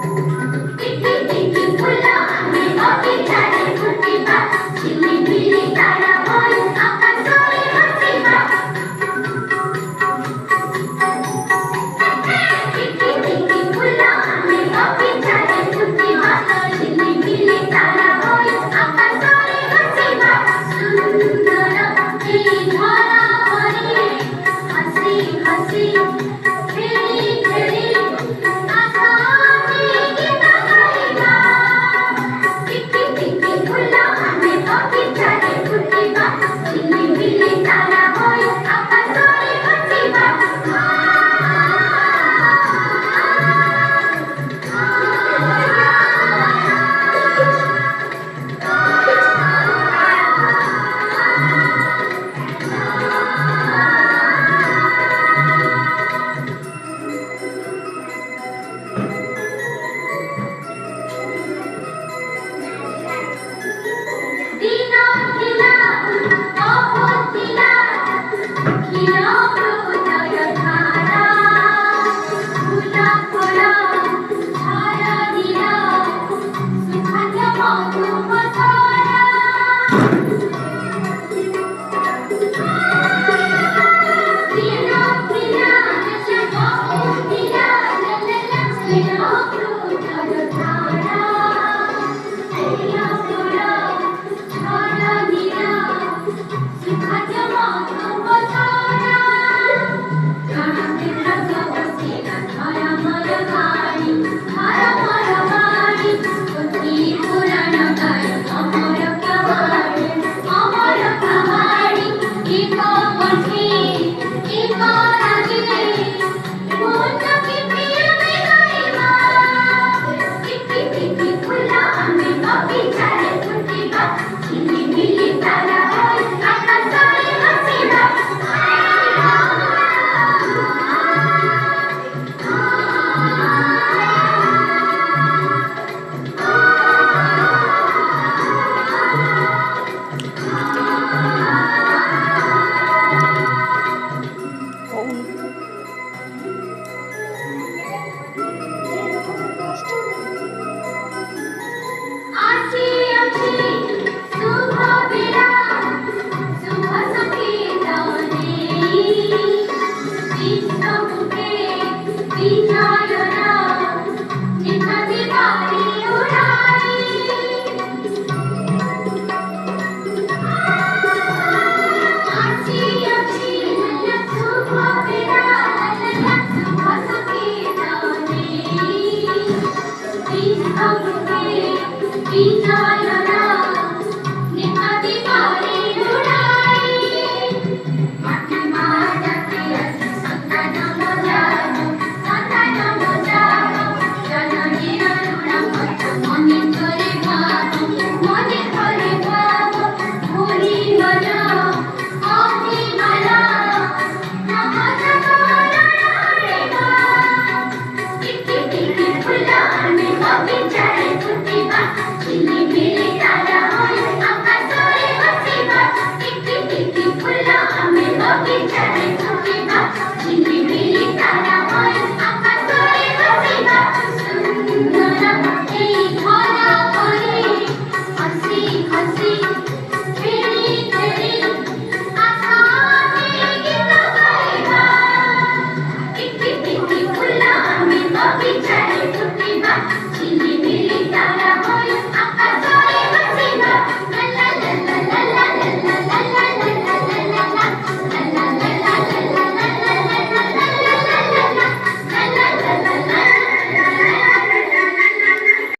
टिकी टिकी फुला आम्ही बगीचारे फुटिबा झिलिमिली तारा होई आकाशरे हसिबा टिकी टिकी फुला आम्ही बगीचारे फुटिबा झिलिमिली तारा होई आकाशरे हसिबा सुंदर ई धरा परी हसी हसी खेली खेली आसानी गीत गाइबा टिकी टिकी फुला आम्ही बगीचारे फुटिबा झिलिमिली तारा होई आकाशरे हसिबा দিন খিলা ও দিলা